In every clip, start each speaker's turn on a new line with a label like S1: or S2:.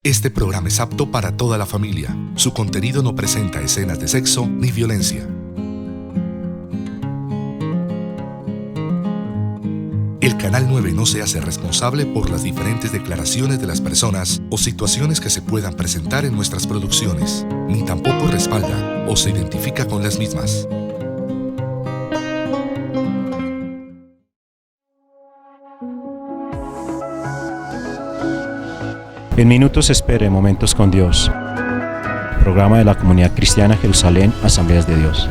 S1: Este programa es apto para toda la familia. Su contenido no presenta escenas de sexo ni violencia. El Canal 9 no se hace responsable por las diferentes declaraciones de las personas o situaciones que se puedan presentar en nuestras producciones, ni tampoco respalda o se identifica con las mismas.
S2: En minutos espere Momentos con Dios, programa de la Comunidad Cristiana Jerusalén, Asambleas de Dios.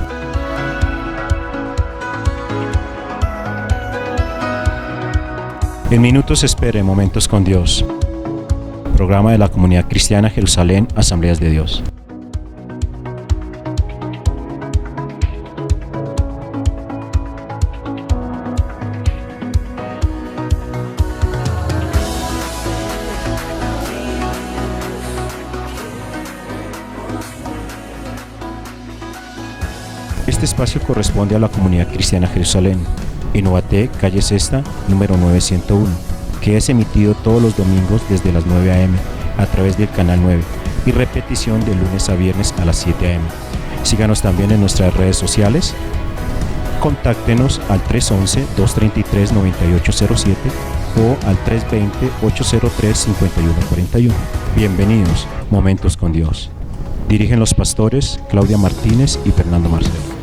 S2: En minutos espere Momentos con Dios, programa de la Comunidad Cristiana Jerusalén, Asambleas de Dios. Este espacio corresponde a la Comunidad Cristiana Jerusalén, en Ovaté, calle Sexta, número 901, que es emitido todos los domingos desde las 9 a.m. a través del Canal 9 y repetición de lunes a viernes a las 7 a.m. Síganos también en nuestras redes sociales. Contáctenos al 311-233-9807 o al 320-803-5141. Bienvenidos, Momentos con Dios. Dirigen los pastores Claudia Martínez y Fernando Marcelo.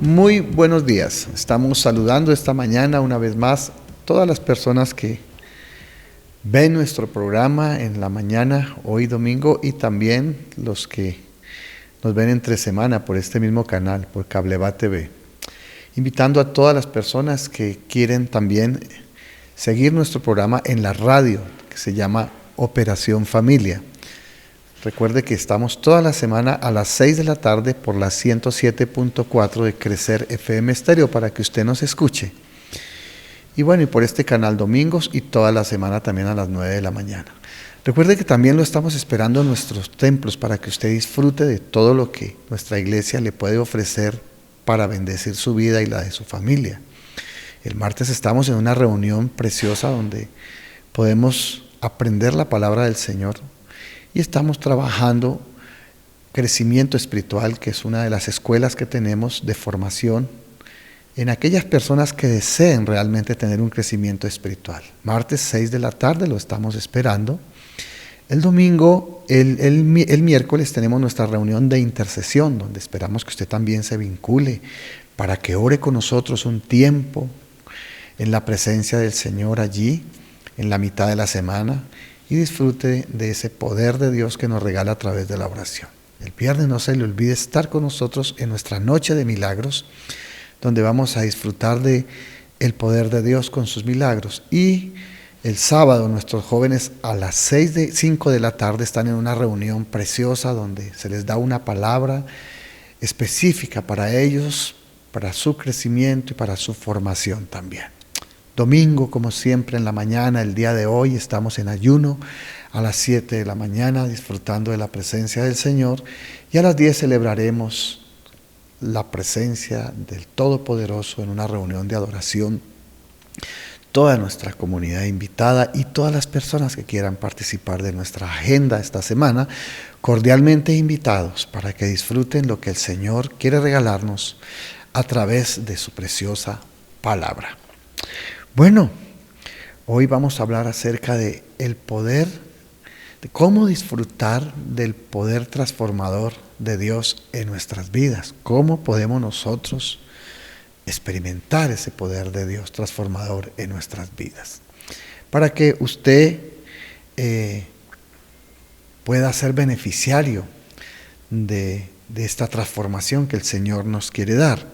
S3: Muy buenos días. Estamos saludando esta mañana una vez más todas las personas que ven nuestro programa en la mañana, hoy domingo, y también los que nos ven entre semana por este mismo canal, por Cableva TV. Invitando a todas las personas que quieren también seguir nuestro programa en la radio, que se llama Operación Familia. Recuerde que estamos toda la semana a las 6 de la tarde por la 107.4 de Crecer FM Estéreo para que usted nos escuche. Y bueno, y por este canal domingos y toda la semana también a las 9 de la mañana. Recuerde que también lo estamos esperando en nuestros templos para que usted disfrute de todo lo que nuestra iglesia le puede ofrecer para bendecir su vida y la de su familia. El martes estamos en una reunión preciosa donde podemos aprender la palabra del Señor. Y estamos trabajando crecimiento espiritual, que es una de las escuelas que tenemos de formación en aquellas personas que deseen realmente tener un crecimiento espiritual. Martes 6 de la tarde lo estamos esperando. El domingo, el miércoles tenemos nuestra reunión de intercesión, donde esperamos que usted también se vincule para que ore con nosotros un tiempo en la presencia del Señor allí, en la mitad de la semana, y disfrute de ese poder de Dios que nos regala a través de la oración. El viernes no se le olvide estar con nosotros en nuestra noche de milagros, donde vamos a disfrutar de el poder de Dios con sus milagros. Y el sábado nuestros jóvenes a las 5 de la tarde están en una reunión preciosa donde se les da una palabra específica para ellos, para su crecimiento y para su formación también. Domingo, como siempre, en la mañana, el día de hoy, estamos en ayuno a las 7 de la mañana, disfrutando de la presencia del Señor, y a las 10 celebraremos la presencia del Todopoderoso en una reunión de adoración. Toda nuestra comunidad invitada y todas las personas que quieran participar de nuestra agenda esta semana, cordialmente invitados para que disfruten lo que el Señor quiere regalarnos a través de su preciosa palabra. Bueno, hoy vamos a hablar acerca de el poder, de cómo disfrutar del poder transformador de Dios en nuestras vidas. Cómo podemos nosotros experimentar ese poder de Dios transformador en nuestras vidas. Para que usted pueda ser beneficiario de esta transformación que el Señor nos quiere dar.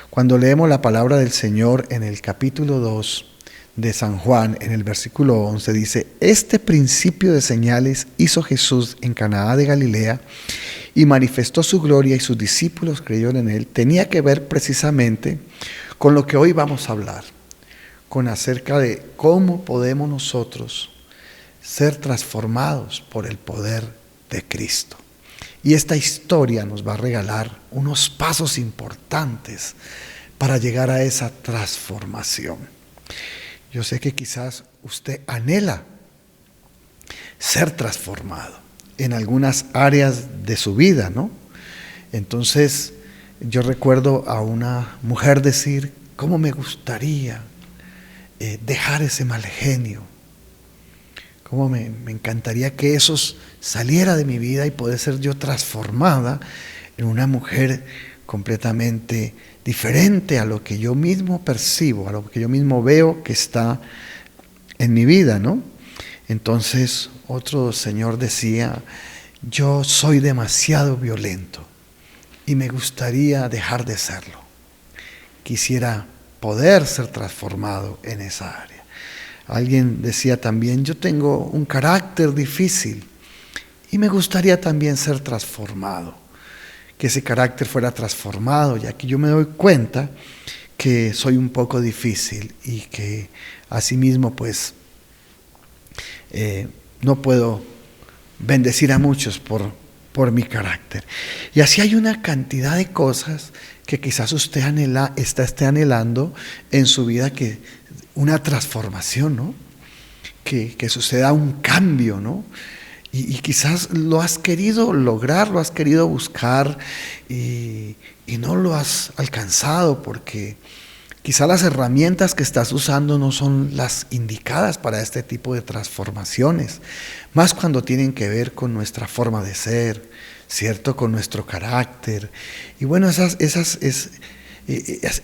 S3: Cuando leemos la palabra del Señor en el capítulo 2 de San Juan, en el versículo 11, dice: este principio de señales hizo Jesús en Caná de Galilea y manifestó su gloria y sus discípulos creyeron en él. Tenía que ver precisamente con lo que hoy vamos a hablar, con acerca de cómo podemos nosotros ser transformados por el poder de Cristo. Y esta historia nos va a regalar unos pasos importantes para llegar a esa transformación. Yo sé que quizás usted anhela ser transformado. en algunas áreas de su vida, ¿no? Entonces, yo recuerdo a una mujer decir, ¿cómo me gustaría dejar ese mal genio? ¿Cómo me encantaría que eso saliera de mi vida y poder ser yo transformada en una mujer completamente diferente a lo que yo mismo percibo, a lo que yo mismo veo que está en mi vida, ¿no? Entonces otro señor decía, yo soy demasiado violento y me gustaría dejar de serlo. Quisiera poder ser transformado en esa área. Alguien decía también, yo tengo un carácter difícil y me gustaría también ser transformado. Que ese carácter fuera transformado, ya que yo me doy cuenta que soy un poco difícil y que asimismo pues no puedo bendecir a muchos por mi carácter. Y así hay una cantidad de cosas que quizás usted esté anhelando en su vida, que una transformación, ¿no? Que suceda un cambio, ¿no? Y quizás lo has querido lograr, lo has querido buscar y no lo has alcanzado porque quizás las herramientas que estás usando no son las indicadas para este tipo de transformaciones, más cuando tienen que ver con nuestra forma de ser, ¿cierto? Con nuestro carácter. Y bueno,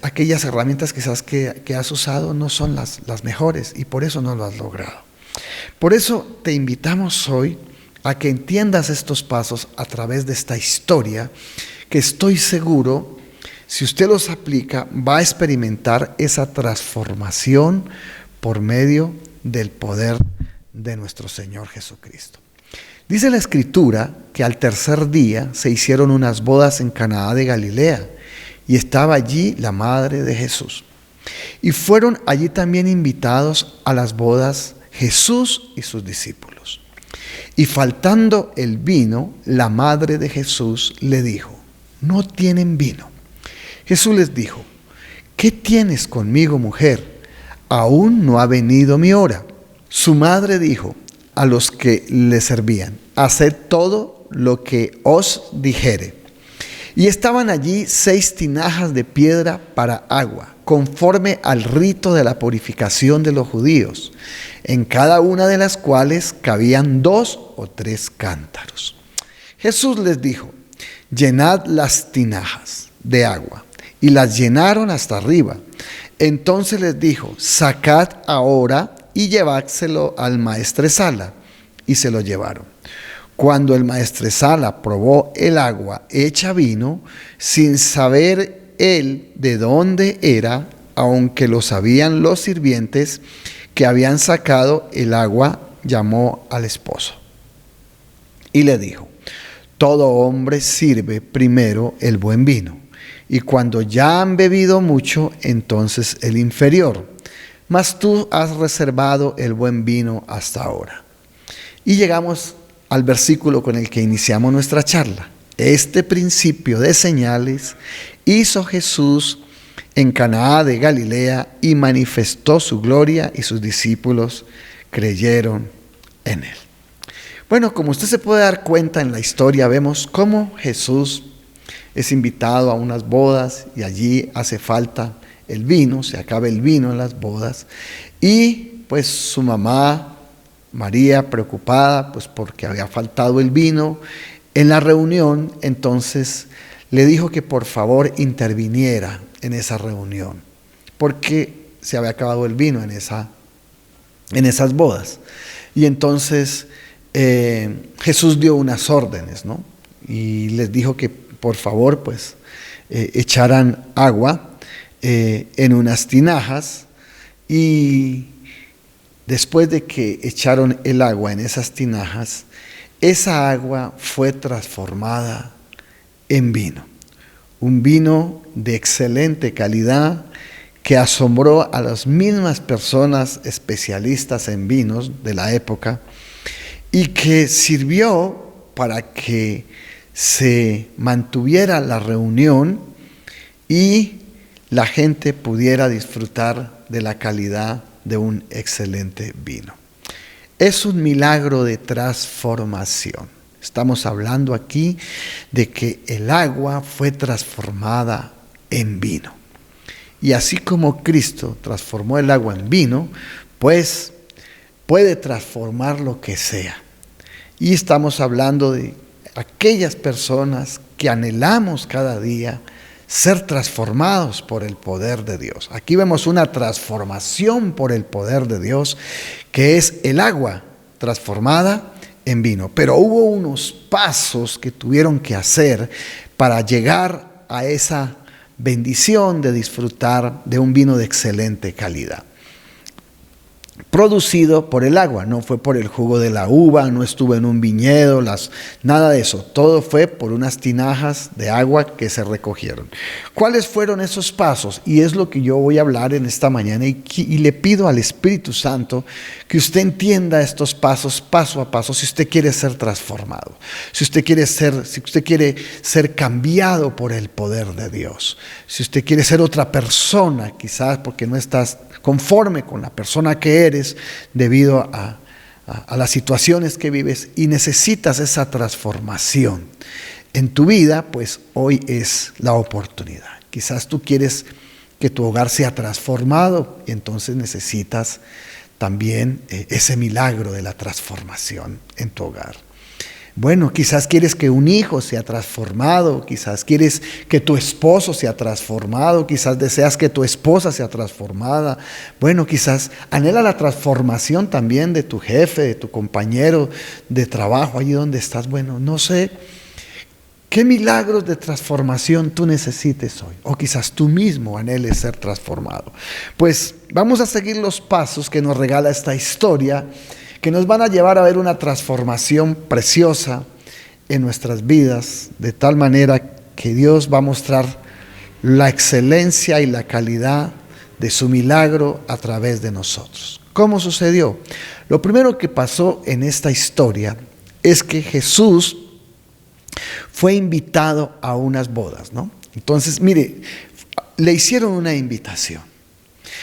S3: aquellas herramientas quizás que has usado no son las mejores y por eso no lo has logrado. Por eso te invitamos hoy a que entiendas estos pasos a través de esta historia, que estoy seguro, si usted los aplica, va a experimentar esa transformación por medio del poder de nuestro Señor Jesucristo. Dice la Escritura que al tercer día se hicieron unas bodas en Caná de Galilea, y estaba allí la madre de Jesús. Y fueron allí también invitados a las bodas Jesús y sus discípulos. Y faltando el vino, la madre de Jesús le dijo, no tienen vino. Jesús les dijo, ¿qué tienes conmigo, mujer? Aún no ha venido mi hora. Su madre dijo a los que le servían, haced todo lo que os dijere. Y estaban allí 6 tinajas de piedra para agua, conforme al rito de la purificación de los judíos, en cada una de las cuales cabían 2 o 3 cántaros. Jesús les dijo, llenad las tinajas de agua, y las llenaron hasta arriba. Entonces les dijo, sacad ahora y llevádselo al maestresala, y se lo llevaron. Cuando el maestresala probó el agua hecha vino, sin saber él de dónde era, aunque lo sabían los sirvientes que habían sacado el agua, llamó al esposo y le dijo, todo hombre sirve primero el buen vino, y cuando ya han bebido mucho, entonces el inferior, mas tú has reservado el buen vino hasta ahora. Y llegamos al versículo con el que iniciamos nuestra charla. Este principio de señales hizo Jesús en Caná de Galilea y manifestó su gloria, y sus discípulos creyeron en él. Bueno, como usted se puede dar cuenta en la historia, vemos cómo Jesús es invitado a unas bodas y allí hace falta el vino, se acaba el vino en las bodas, y pues su mamá María, preocupada pues porque había faltado el vino en la reunión, entonces le dijo que por favor interviniera en esa reunión, porque se había acabado el vino en esas bodas. Y entonces Jesús dio unas órdenes, ¿no? Y les dijo que por favor pues echaran agua en unas tinajas, y después de que echaron el agua en esas tinajas, esa agua fue transformada en vino. Un vino de excelente calidad que asombró a las mismas personas especialistas en vinos de la época, y que sirvió para que se mantuviera la reunión y la gente pudiera disfrutar de la calidad de un excelente vino. Es un milagro de transformación. Estamos hablando aquí de que el agua fue transformada en vino. Y así como Cristo transformó el agua en vino, pues puede transformar lo que sea. Y estamos hablando de aquellas personas que anhelamos cada día ser transformados por el poder de Dios. Aquí vemos una transformación por el poder de Dios, que es el agua transformada en vino. Pero hubo unos pasos que tuvieron que hacer para llegar a esa bendición de disfrutar de un vino de excelente calidad. Producido por el agua, no fue por el jugo de la uva, no estuvo en un viñedo, nada de eso. Todo fue por unas tinajas de agua que se recogieron. ¿Cuáles fueron esos pasos? Y es lo que yo voy a hablar en esta mañana y le pido al Espíritu Santo que usted entienda estos pasos paso a paso si usted quiere ser transformado, si usted quiere ser cambiado por el poder de Dios, si usted quiere ser otra persona, quizás porque no estás conforme con la persona que eres debido a las situaciones que vives y necesitas esa transformación en tu vida, pues hoy es la oportunidad. Quizás tú quieres que tu hogar sea transformado y entonces necesitas también ese milagro de la transformación en tu hogar. Bueno, quizás quieres que un hijo sea transformado, quizás quieres que tu esposo sea transformado, quizás deseas que tu esposa sea transformada. Bueno, quizás anhela la transformación también de tu jefe, de tu compañero de trabajo, allí donde estás. Bueno, no sé qué milagros de transformación tú necesites hoy, o quizás tú mismo anheles ser transformado. Pues vamos a seguir los pasos que nos regala esta historia, que nos van a llevar a ver una transformación preciosa en nuestras vidas, de tal manera que Dios va a mostrar la excelencia y la calidad de su milagro a través de nosotros. ¿Cómo sucedió? Lo primero que pasó en esta historia es que Jesús fue invitado a unas bodas, ¿no? Entonces, mire, le hicieron una invitación.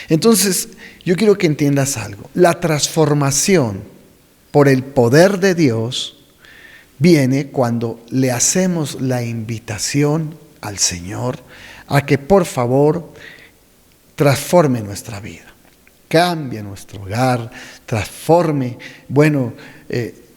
S3: Entonces, yo quiero que entiendas algo. La transformación por el poder de Dios viene cuando le hacemos la invitación al Señor a que por favor transforme nuestra vida, cambie nuestro hogar, transforme,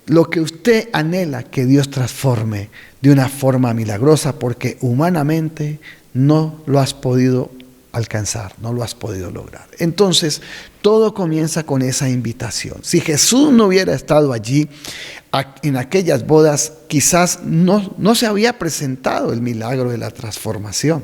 S3: lo que usted anhela que Dios transforme de una forma milagrosa, porque humanamente no lo has podido alcanzar, no lo has podido lograr. Entonces, todo comienza con esa invitación. Si Jesús no hubiera estado allí en aquellas bodas, quizás no se había presentado el milagro de la transformación.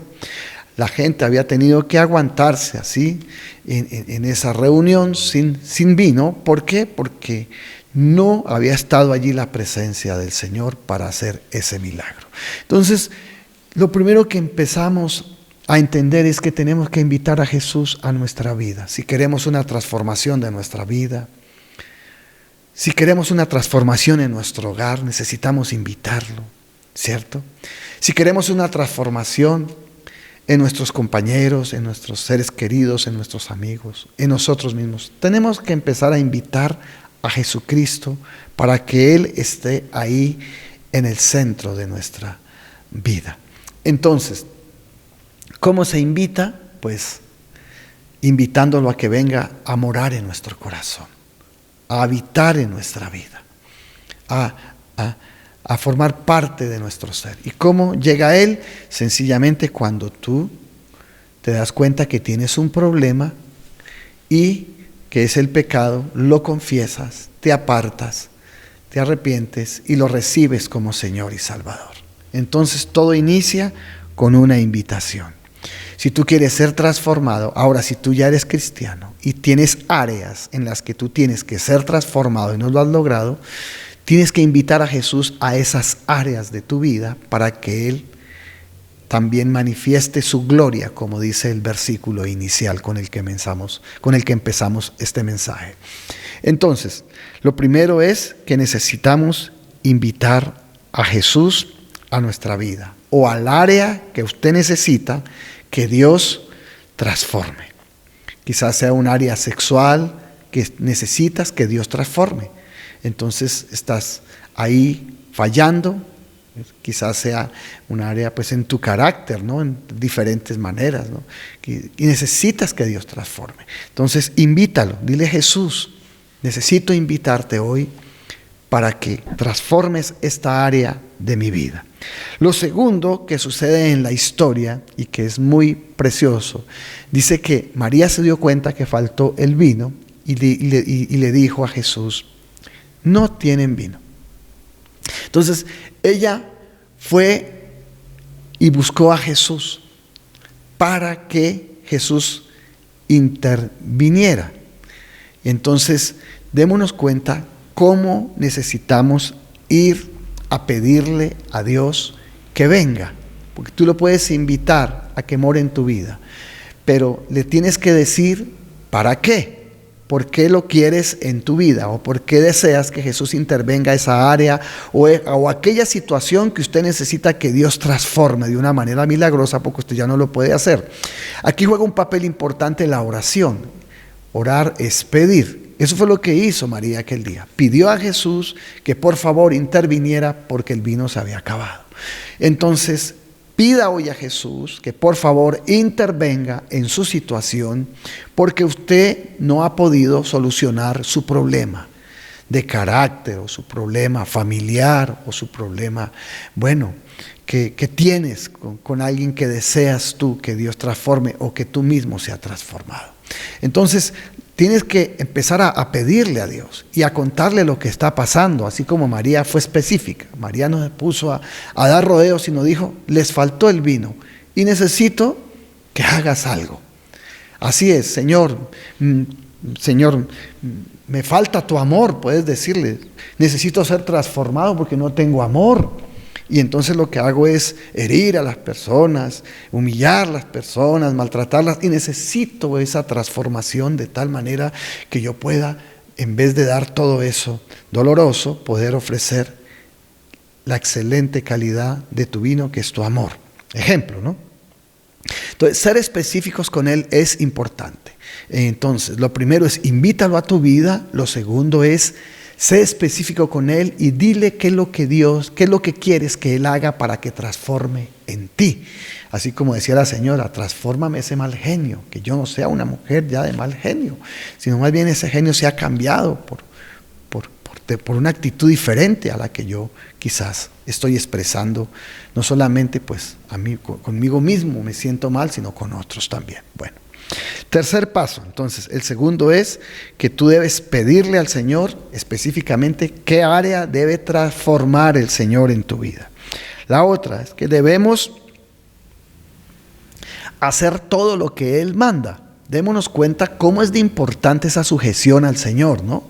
S3: La gente había tenido que aguantarse así en esa reunión sin vino. ¿Por qué? Porque no había estado allí la presencia del Señor para hacer ese milagro. Entonces, lo primero que empezamos a entender es que tenemos que invitar a Jesús a nuestra vida. Si queremos una transformación de nuestra vida, si queremos una transformación en nuestro hogar, necesitamos invitarlo, ¿cierto? Si queremos una transformación en nuestros compañeros, en nuestros seres queridos, en nuestros amigos, en nosotros mismos, tenemos que empezar a invitar a Jesucristo para que Él esté ahí en el centro de nuestra vida. Entonces, ¿cómo se invita? Pues invitándolo a que venga a morar en nuestro corazón, a habitar en nuestra vida, a formar parte de nuestro ser. ¿Y cómo llega Él? Sencillamente cuando tú te das cuenta que tienes un problema y que es el pecado, lo confiesas, te apartas, te arrepientes y lo recibes como Señor y Salvador. Entonces todo inicia con una invitación. Si tú quieres ser transformado, ahora si tú ya eres cristiano y tienes áreas en las que tú tienes que ser transformado y no lo has logrado, tienes que invitar a Jesús a esas áreas de tu vida para que Él también manifieste su gloria, como dice el versículo inicial con el que empezamos este mensaje. Entonces, lo primero es que necesitamos invitar a Jesús a nuestra vida o al área que usted necesita que Dios transforme. Quizás sea un área sexual que necesitas que Dios transforme. Entonces estás ahí fallando. Quizás sea un área pues en tu carácter, ¿no? En diferentes maneras, ¿no? Y necesitas que Dios transforme. Entonces invítalo, dile: Jesús, necesito invitarte hoy para que transformes esta área de mi vida. Lo segundo que sucede en la historia y que es muy precioso, dice que María se dio cuenta que faltó el vino y le dijo a Jesús: no tienen vino. Entonces ella fue y buscó a Jesús para que Jesús interviniera. Entonces démonos cuenta cómo necesitamos ir a pedirle a Dios que venga, porque tú lo puedes invitar a que more en tu vida, pero le tienes que decir ¿para qué? ¿Por qué lo quieres en tu vida? ¿O por qué deseas que Jesús intervenga esa área o aquella situación que usted necesita que Dios transforme de una manera milagrosa, porque usted ya no lo puede hacer? Aquí juega un papel importante la oración. Orar es pedir. Eso fue lo que hizo María aquel día. Pidió a Jesús que por favor interviniera porque el vino se había acabado. Entonces, pida hoy a Jesús que por favor intervenga en su situación, porque usted no ha podido solucionar su problema de carácter o su problema familiar o su problema, que tienes con alguien que deseas tú que Dios transforme o que tú mismo seas transformado. Entonces, tienes que empezar a pedirle a Dios y a contarle lo que está pasando, así como María fue específica. María no se puso a dar rodeos, sino dijo: les faltó el vino y necesito que hagas algo. Así es, Señor, me falta tu amor, puedes decirle. Necesito ser transformado porque no tengo amor. Y entonces lo que hago es herir a las personas, humillar a las personas, maltratarlas, y necesito esa transformación de tal manera que yo pueda, en vez de dar todo eso doloroso, poder ofrecer la excelente calidad de tu vino, que es tu amor. Ejemplo, ¿no? Entonces, ser específicos con Él es importante. Entonces, lo primero es invítalo a tu vida. Lo segundo es sé específico con Él y dile qué es lo que quieres que Él haga para que transforme en ti. Así como decía la señora: transfórmame ese mal genio, que yo no sea una mujer ya de mal genio, sino más bien ese genio sea cambiado por una actitud diferente a la que yo quizás estoy expresando, no solamente pues a mí, conmigo mismo me siento mal, sino con otros también. Bueno. Tercer paso, entonces, el segundo es que tú debes pedirle al Señor específicamente qué área debe transformar el Señor en tu vida. La otra es que debemos hacer todo lo que Él manda. Démonos cuenta cómo es de importante esa sujeción al Señor, ¿no?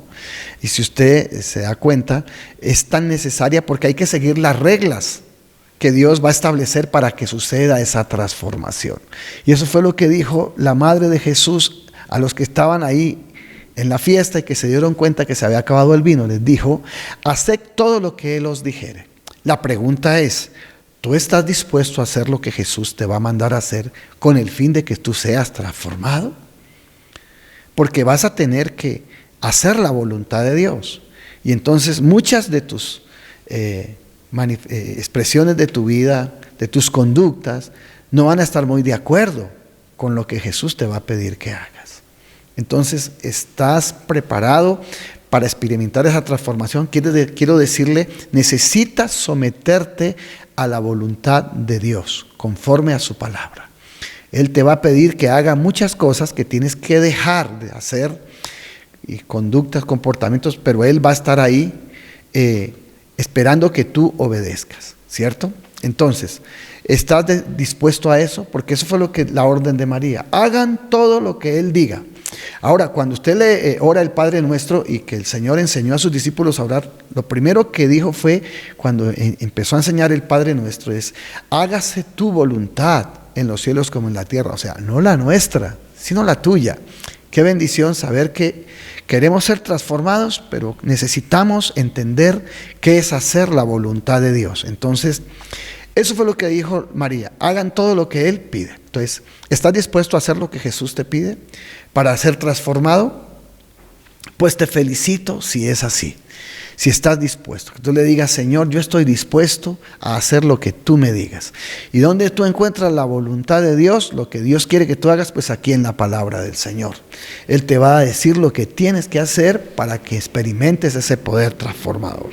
S3: Y si usted se da cuenta, es tan necesaria porque hay que seguir las reglas que Dios va a establecer para que suceda esa transformación. Y eso fue lo que dijo la madre de Jesús a los que estaban ahí en la fiesta y que se dieron cuenta que se había acabado el vino. Les dijo: haced todo lo que Él os dijere. La pregunta es: ¿tú estás dispuesto a hacer lo que Jesús te va a mandar a hacer con el fin de que tú seas transformado? Porque vas a tener que hacer la voluntad de Dios. Y entonces muchas de tus expresiones de tu vida, de tus conductas, no van a estar muy de acuerdo con lo que Jesús te va a pedir que hagas. Entonces, ¿estás preparado para experimentar esa transformación? Quiero decirle, necesitas someterte a la voluntad de Dios, conforme a su palabra. Él te va a pedir que haga muchas cosas que tienes que dejar de hacer, y conductas, comportamientos, pero Él va a estar ahí esperando que tú obedezcas, ¿cierto? Entonces, ¿estás dispuesto a eso? Porque eso fue la orden de María. Hagan todo lo que Él diga. Ahora, cuando usted le ora el Padre Nuestro y que el Señor enseñó a sus discípulos a orar, lo primero que dijo fue, cuando empezó a enseñar el Padre Nuestro, es: hágase tu voluntad en los cielos como en la tierra. O sea, no la nuestra, sino la tuya. Qué bendición saber que queremos ser transformados, pero necesitamos entender qué es hacer la voluntad de Dios. Entonces, eso fue lo que dijo María: hagan todo lo que Él pide. Entonces, ¿estás dispuesto a hacer lo que Jesús te pide para ser transformado? Pues te felicito si es así. Si estás dispuesto, que tú le digas, Señor, yo estoy dispuesto a hacer lo que tú me digas. Y donde tú encuentras la voluntad de Dios, lo que Dios quiere que tú hagas, pues aquí en la palabra del Señor. Él te va a decir lo que tienes que hacer para que experimentes ese poder transformador.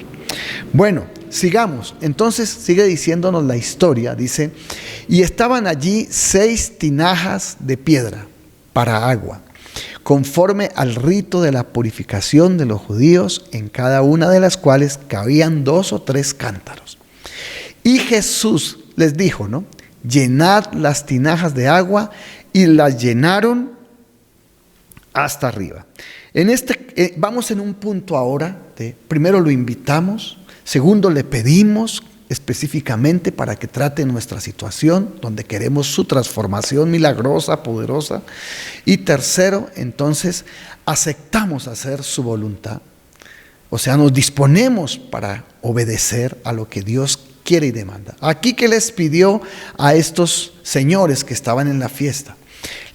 S3: Bueno, sigamos. Entonces sigue diciéndonos la historia. Dice, y estaban allí 6 tinajas de piedra para agua, conforme al rito de la purificación de los judíos, en cada una de las cuales cabían 2 o 3 cántaros. Y Jesús les dijo, ¿no? Llenad las tinajas de agua, y las llenaron hasta arriba. Vamos en un punto ahora primero lo invitamos, segundo le pedimos específicamente para que trate nuestra situación, donde queremos su transformación milagrosa, poderosa. Y tercero, entonces, aceptamos hacer su voluntad. O sea, nos disponemos para obedecer a lo que Dios quiere y demanda. Aquí, ¿qué les pidió a estos señores que estaban en la fiesta?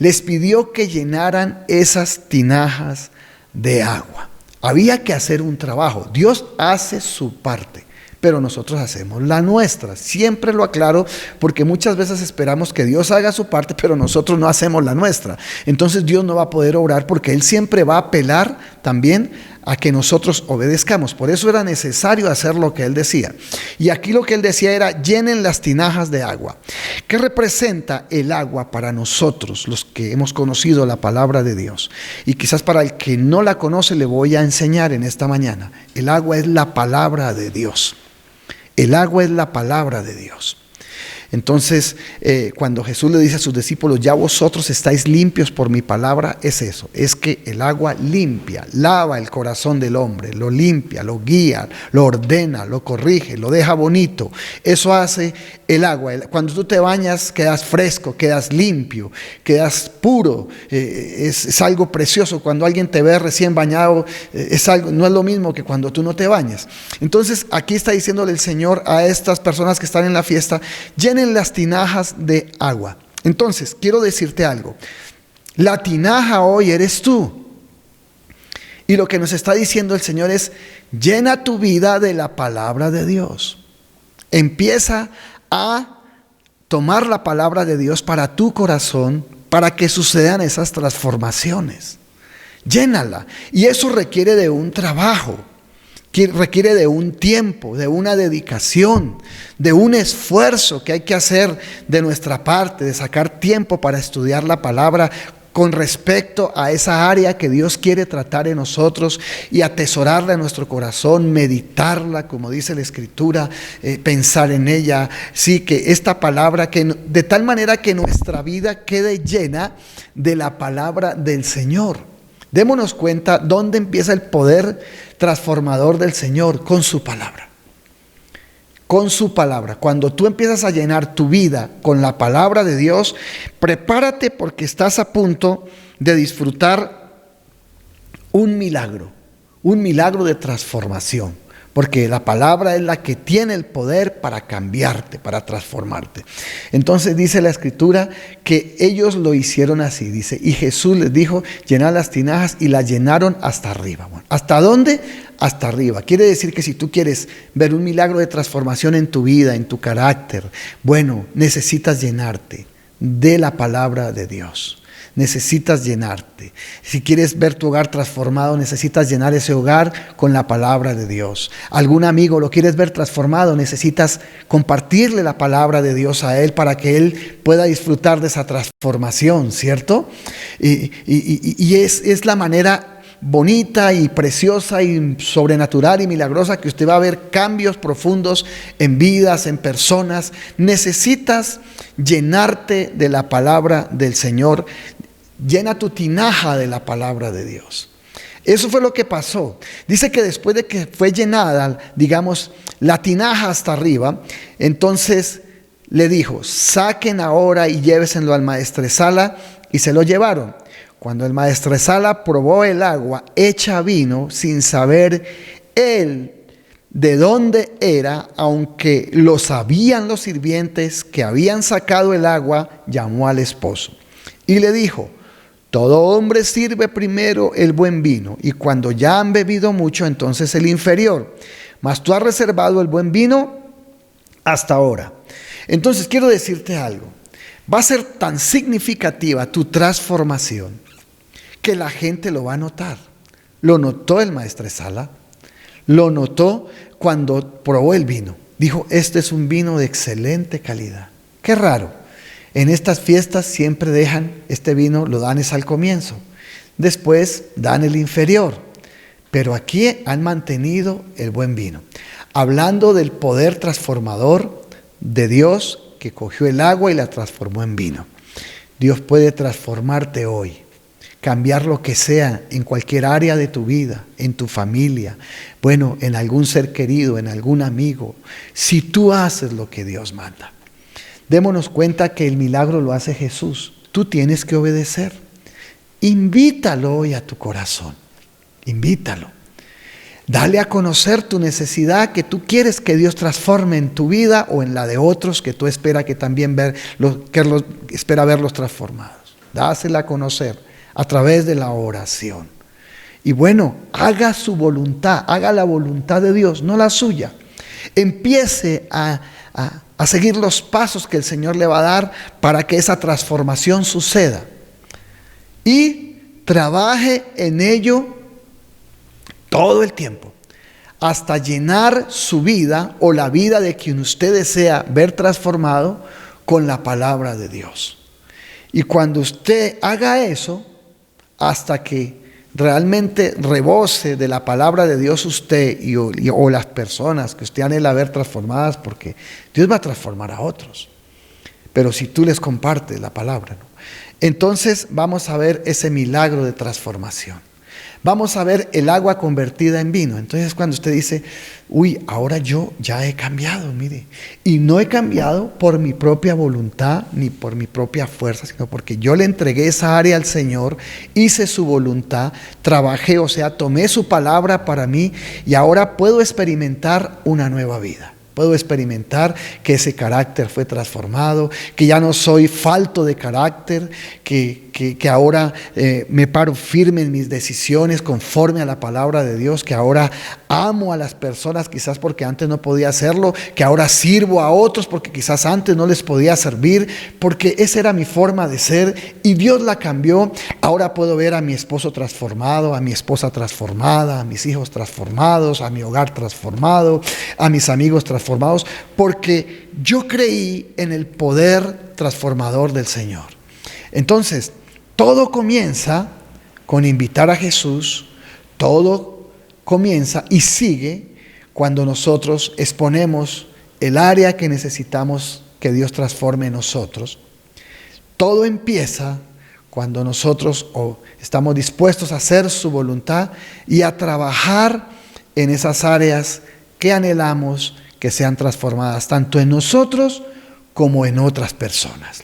S3: Les pidió que llenaran esas tinajas de agua. Había que hacer un trabajo. Dios hace su parte, pero nosotros hacemos la nuestra. Siempre lo aclaro, porque muchas veces esperamos que Dios haga su parte, pero nosotros no hacemos la nuestra. Entonces Dios no va a poder obrar, porque Él siempre va a apelar también a que nosotros obedezcamos. Por eso era necesario hacer lo que Él decía. Y aquí lo que Él decía era, llenen las tinajas de agua. ¿Qué representa el agua para nosotros, los que hemos conocido la palabra de Dios? Y quizás para el que no la conoce, le voy a enseñar en esta mañana. El agua es la palabra de Dios. El agua es la palabra de Dios. Entonces, cuando Jesús le dice a sus discípulos, ya vosotros estáis limpios por mi palabra, es eso, es que el agua limpia, lava el corazón del hombre, lo limpia, lo guía, lo ordena, lo corrige, lo deja bonito. Eso hace el agua. Cuando tú te bañas, quedas fresco, quedas limpio, quedas puro, es algo precioso. Cuando alguien te ve recién bañado, no es lo mismo que cuando tú no te bañas. Entonces, aquí está diciéndole el Señor a estas personas que están en la fiesta, llenen las tinajas de agua. Entonces, quiero decirte algo. La tinaja hoy eres tú. Y lo que nos está diciendo el Señor es, llena tu vida de la palabra de Dios. Empieza a tomar la palabra de Dios para tu corazón, para que sucedan esas transformaciones. Llénala. Y eso requiere de un trabajo. Requiere de un tiempo, de una dedicación, de un esfuerzo que hay que hacer de nuestra parte, de sacar tiempo para estudiar la palabra con respecto a esa área que Dios quiere tratar en nosotros y atesorarla en nuestro corazón, meditarla, como dice la Escritura, pensar en ella. Sí, que esta palabra, de tal manera que nuestra vida quede llena de la palabra del Señor. Démonos cuenta dónde empieza el poder transformador del Señor, con su palabra. Con su palabra. Cuando tú empiezas a llenar tu vida con la palabra de Dios, prepárate porque estás a punto de disfrutar un milagro de transformación. Porque la palabra es la que tiene el poder para cambiarte, para transformarte. Entonces dice la Escritura que ellos lo hicieron así. Dice, y Jesús les dijo, llenad las tinajas, y las llenaron hasta arriba. Bueno, ¿hasta dónde? Hasta arriba. Quiere decir que si tú quieres ver un milagro de transformación en tu vida, en tu carácter, bueno, necesitas llenarte de la palabra de Dios. Necesitas llenarte. Si quieres ver tu hogar transformado, necesitas llenar ese hogar con la palabra de Dios. Algún amigo lo quieres ver transformado, necesitas compartirle la palabra de Dios a él para que él pueda disfrutar de esa transformación, ¿cierto? Y es la manera bonita y preciosa y sobrenatural y milagrosa que usted va a ver cambios profundos en vidas, en personas. Necesitas llenarte de la palabra del Señor. Llena tu tinaja de la palabra de Dios. Eso fue lo que pasó. Dice que después de que fue llenada, digamos, la tinaja hasta arriba, entonces le dijo, saquen ahora y lléveselo al maestresala, y se lo llevaron. Cuando el maestresala probó el agua hecha vino, sin saber él de dónde era, aunque lo sabían los sirvientes que habían sacado el agua, llamó al esposo y le dijo, todo hombre sirve primero el buen vino, y cuando ya han bebido mucho, entonces el inferior. Mas tú has reservado el buen vino hasta ahora. Entonces quiero decirte algo. Va a ser tan significativa tu transformación que la gente lo va a notar. Lo notó el maestresala, lo notó cuando probó el vino. Dijo, este es un vino de excelente calidad. Qué raro. En estas fiestas siempre dejan este vino, lo dan es al comienzo. Después dan el inferior. Pero aquí han mantenido el buen vino. Hablando del poder transformador de Dios que cogió el agua y la transformó en vino. Dios puede transformarte hoy. Cambiar lo que sea en cualquier área de tu vida, en tu familia, bueno, en algún ser querido, en algún amigo, si tú haces lo que Dios manda. Démonos cuenta que el milagro lo hace Jesús. Tú tienes que obedecer. Invítalo hoy a tu corazón. Invítalo. Dale a conocer tu necesidad que tú quieres que Dios transforme en tu vida o en la de otros que tú esperas que también espera verlos transformados. Dásela a conocer a través de la oración. Y bueno, haga su voluntad, haga la voluntad de Dios, no la suya. Empiece a seguir los pasos que el Señor le va a dar para que esa transformación suceda. Y trabaje en ello todo el tiempo, hasta llenar su vida o la vida de quien usted desea ver transformado con la palabra de Dios. Y cuando usted haga eso, hasta que realmente rebose de la palabra de Dios usted o las personas que usted anhela ver transformadas, porque Dios va a transformar a otros. Pero si tú les compartes la palabra, ¿no? Entonces vamos a ver ese milagro de transformación. Vamos a ver el agua convertida en vino. Entonces cuando usted dice, uy, ahora yo ya he cambiado, mire. Y no he cambiado por mi propia voluntad ni por mi propia fuerza, sino porque yo le entregué esa área al Señor, hice su voluntad, trabajé, o sea, tomé su palabra para mí y ahora puedo experimentar una nueva vida. Puedo experimentar que ese carácter fue transformado, que ya no soy falto de carácter, que ahora me paro firme en mis decisiones conforme a la palabra de Dios, que ahora amo a las personas quizás porque antes no podía hacerlo, que ahora sirvo a otros porque quizás antes no les podía servir, porque esa era mi forma de ser y Dios la cambió. Ahora puedo ver a mi esposo transformado, a mi esposa transformada, a mis hijos transformados, a mi hogar transformado, a mis amigos transformados, porque yo creí en el poder transformador del Señor. Entonces, todo comienza con invitar a Jesús, todo comienza y sigue cuando nosotros exponemos el área que necesitamos que Dios transforme en nosotros. Todo empieza cuando nosotros estamos dispuestos a hacer su voluntad y a trabajar en esas áreas que anhelamos que sean transformadas, tanto en nosotros como en otras personas.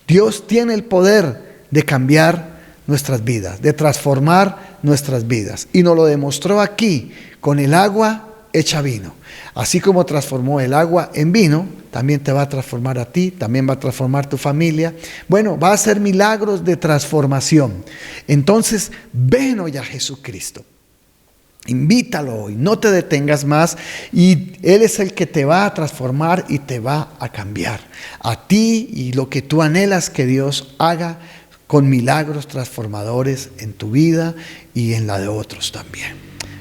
S3: Dios tiene el poder de cambiar nuestras vidas, de transformar nuestras vidas. Y nos lo demostró aquí con el agua hecha vino. Así como transformó el agua en vino, también te va a transformar a ti, también va a transformar tu familia. Bueno, va a hacer milagros de transformación. Entonces, ven hoy a Jesucristo. Invítalo hoy, no te detengas más y Él es el que te va a transformar y te va a cambiar a ti y lo que tú anhelas que Dios haga con milagros transformadores en tu vida y en la de otros también.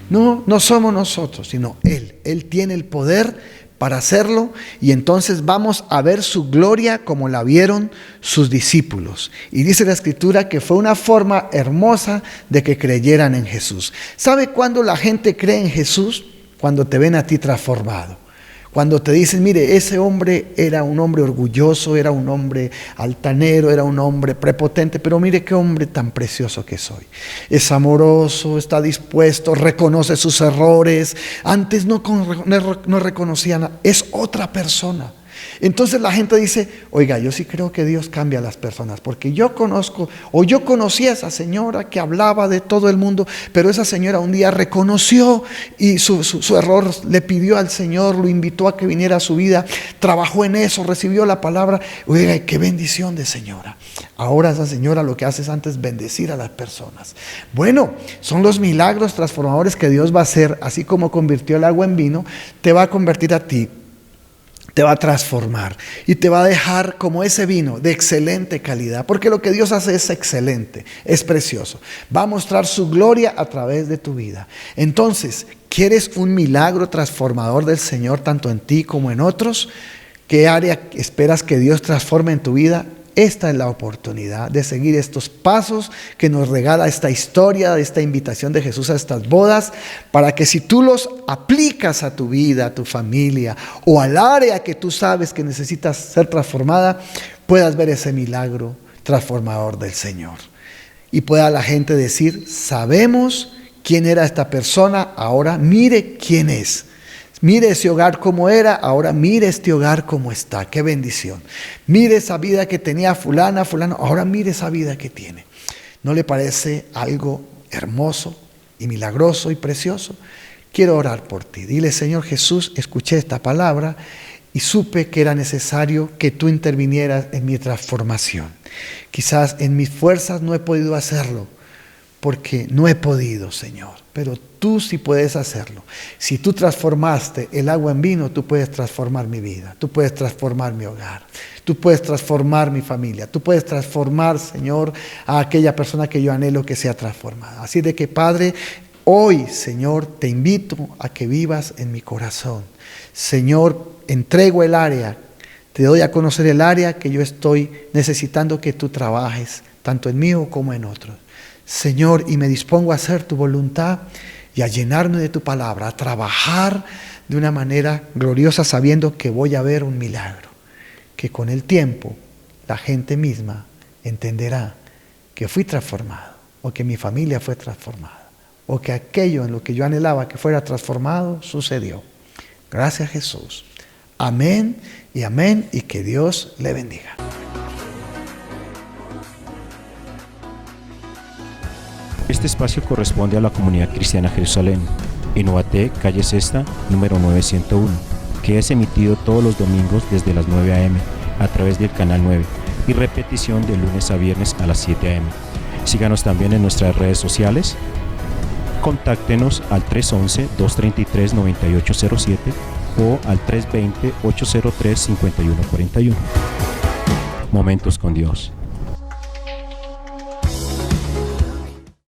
S3: No somos nosotros, sino Él. Él tiene el poder para hacerlo y entonces vamos a ver su gloria como la vieron sus discípulos. Y dice la Escritura que fue una forma hermosa de que creyeran en Jesús. ¿Sabe cuándo la gente cree en Jesús? Cuando te ven a ti transformado. Cuando te dicen, mire, ese hombre era un hombre orgulloso, era un hombre altanero, era un hombre prepotente, pero mire qué hombre tan precioso que soy. Es amoroso, está dispuesto, reconoce sus errores. Antes no reconocía nada, es otra persona. Entonces la gente dice, oiga, yo sí creo que Dios cambia a las personas, porque yo conocí a esa señora que hablaba de todo el mundo, pero esa señora un día reconoció y su error, le pidió al Señor, lo invitó a que viniera a su vida, trabajó en eso, recibió la palabra. Oiga, qué bendición de señora. Ahora esa señora lo que hace es antes bendecir a las personas. Bueno, son los milagros transformadores que Dios va a hacer, así como convirtió el agua en vino, te va a convertir a ti. Te va a transformar y te va a dejar como ese vino de excelente calidad, porque lo que Dios hace es excelente, es precioso. Va a mostrar su gloria a través de tu vida. Entonces, ¿quieres un milagro transformador del Señor tanto en ti como en otros? ¿Qué área esperas que Dios transforme en tu vida? Esta es la oportunidad de seguir estos pasos que nos regala esta historia, esta invitación de Jesús a estas bodas, para que si tú los aplicas a tu vida, a tu familia o al área que tú sabes que necesitas ser transformada, puedas ver ese milagro transformador del Señor. Y pueda la gente decir, sabemos quién era esta persona, ahora mire quién es. Mire ese hogar como era, ahora mire este hogar como está. ¡Qué bendición! Mire esa vida que tenía fulano, ahora mire esa vida que tiene. ¿No le parece algo hermoso y milagroso y precioso? Quiero orar por ti. Dile, Señor Jesús, escuché esta palabra y supe que era necesario que tú intervinieras en mi transformación. Quizás en mis fuerzas no he podido hacerlo, porque no he podido, Señor, pero tú sí puedes hacerlo. Si tú transformaste el agua en vino, tú puedes transformar mi vida, tú puedes transformar mi hogar, tú puedes transformar mi familia, tú puedes transformar, Señor, a aquella persona que yo anhelo que sea transformada. Así de que, Padre, hoy, Señor, te invito a que vivas en mi corazón. Señor, entrego el área, te doy a conocer el área que yo estoy necesitando que tú trabajes, tanto en mí como en otros. Señor, y me dispongo a hacer tu voluntad y a llenarme de tu palabra, a trabajar de una manera gloriosa sabiendo que voy a ver un milagro, que con el tiempo la gente misma entenderá que fui transformado o que mi familia fue transformada o que aquello en lo que yo anhelaba que fuera transformado sucedió. Gracias, Jesús. Amén y que Dios le bendiga.
S2: Este espacio corresponde a la Comunidad Cristiana Jerusalén, en Ubaté, calle Sexta, número 901, que es emitido todos los domingos desde las 9 a.m. a través del canal 9 y repetición de lunes a viernes a las 7 a.m. Síganos también en nuestras redes sociales. Contáctenos al 311-233-9807 o al 320-803-5141. Momentos con Dios.